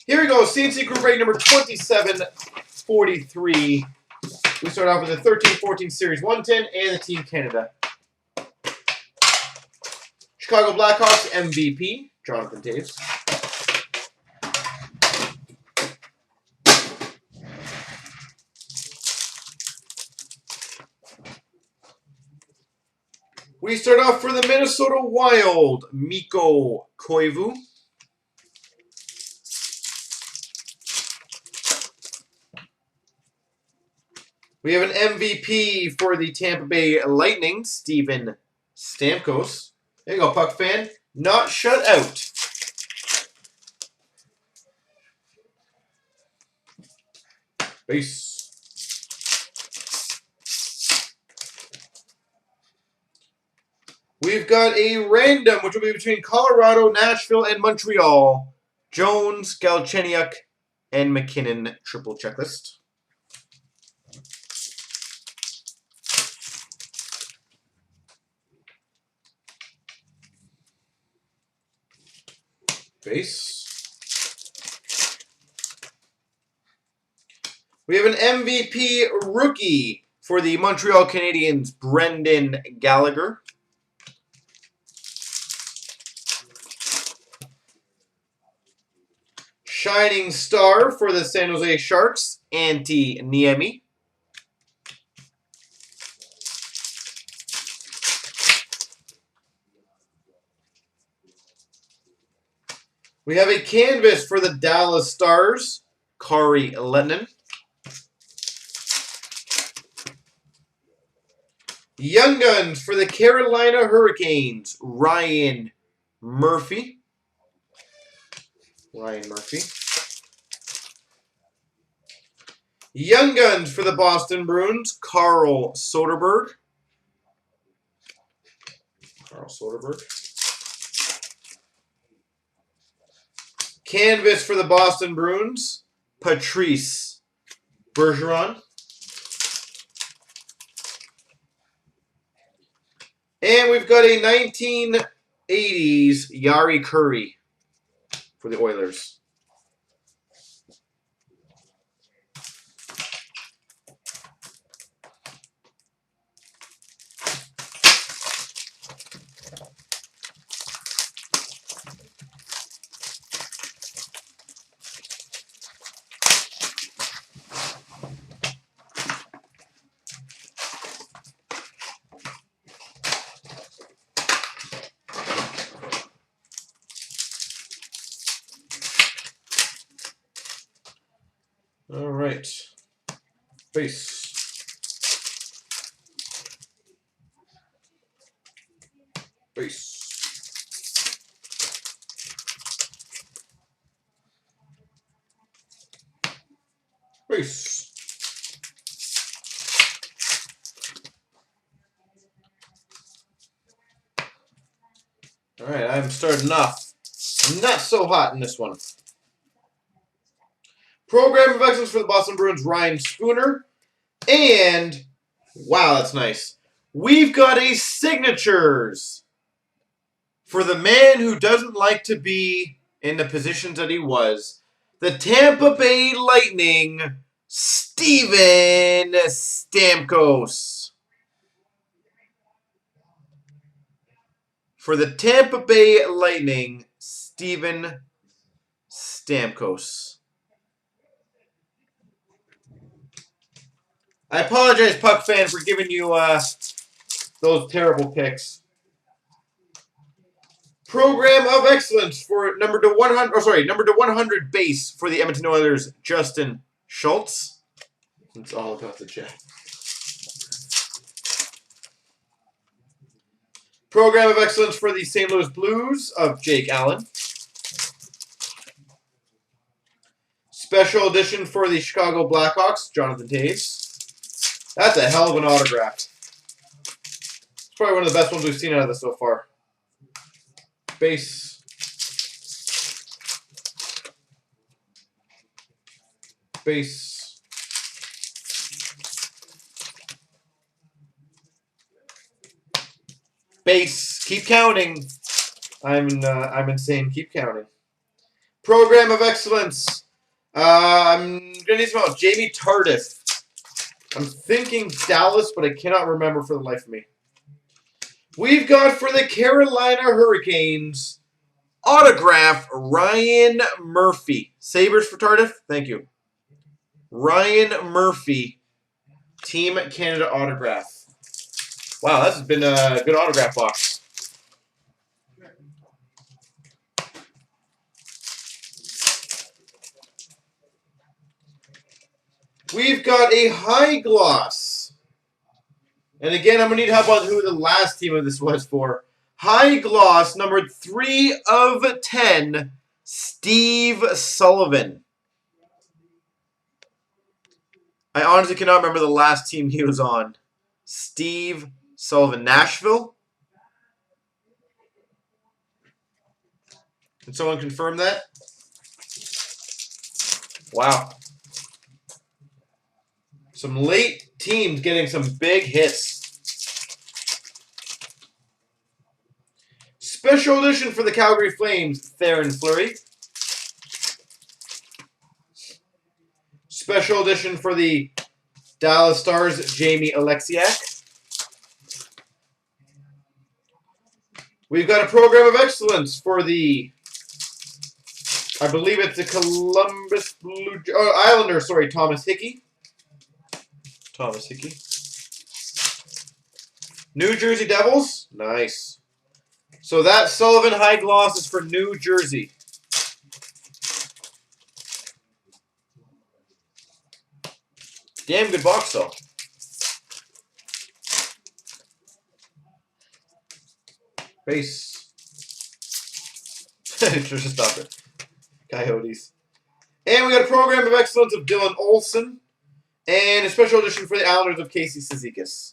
Here we go. CNC group break number 2743. We start off with the 13-14 Series 110 and the Team Canada. Chicago Blackhawks MVP, Jonathan Toews. We start off for the Minnesota Wild, Mikko Koivu. We have an MVP for the Tampa Bay Lightning, Steven Stamkos. There you go, Puck fan. Not shut out. Base. We've got a random, which will be between Colorado, Nashville, and Montreal. Jones, Galchenyuk, and McKinnon triple checklist. Base. We have an MVP rookie for the Montreal Canadiens, Brendan Gallagher. Shining Star for the San Jose Sharks, Antti Niemi. We have a canvas for the Dallas Stars, Kari Lehtonen. Young Guns for the Carolina Hurricanes, Ryan Murphy. Young Guns for the Boston Bruins, Carl Soderberg. Canvas for the Boston Bruins, Patrice Bergeron. And we've got a 1980s Yari Curry for the Oilers. All right. Base. All right, I'm starting off not so hot in this one. Program of Excellence for the Boston Bruins, Ryan Spooner. And, wow, that's nice. We've got a signatures for the man who doesn't like to be in the positions that he was. The Tampa Bay Lightning, Steven Stamkos. For the Tampa Bay Lightning, Steven Stamkos. I apologize, Puck fan, for giving you those terrible picks. Program of Excellence for number to 100 base for the Edmonton Oilers, Justin Schultz. It's all about the chat. Program of Excellence for the St. Louis Blues of Jake Allen. Special edition for the Chicago Blackhawks, Jonathan Toews. That's a hell of an autograph. It's probably one of the best ones we've seen out of this so far. Base. Base. Base. Keep counting. I'm insane. Keep counting. Program of Excellence. I'm going to need some help. Jamie Tardif. I'm thinking Dallas, but I cannot remember for the life of me. We've got for the Carolina Hurricanes, autograph Ryan Murphy. Sabres for Tardif. Thank you. Ryan Murphy, Team Canada autograph. Wow, this has been a good autograph box. We've got a high gloss. And again, I'm going to need help on who the last team of this was for. High gloss, numbered 3 of 10, Steve Sullivan. I honestly cannot remember the last team he was on. Steve Sullivan. Nashville? Can someone confirm that? Wow. Some late teams getting some big hits. Special edition for the Calgary Flames, Theron Fleury. Special edition for the Dallas Stars, Jamie Alexiak. We've got a program of excellence for the, I believe it's the Columbus Blue Islander, sorry, Thomas Hickey. Thomas Hickey. New Jersey Devils, nice. So that Sullivan High Gloss is for New Jersey. Damn good box, though. Base. Just stop it. Coyotes. And we got a program of excellence of Dylan Olsen. And a special edition for the Islanders of Casey Cizikas.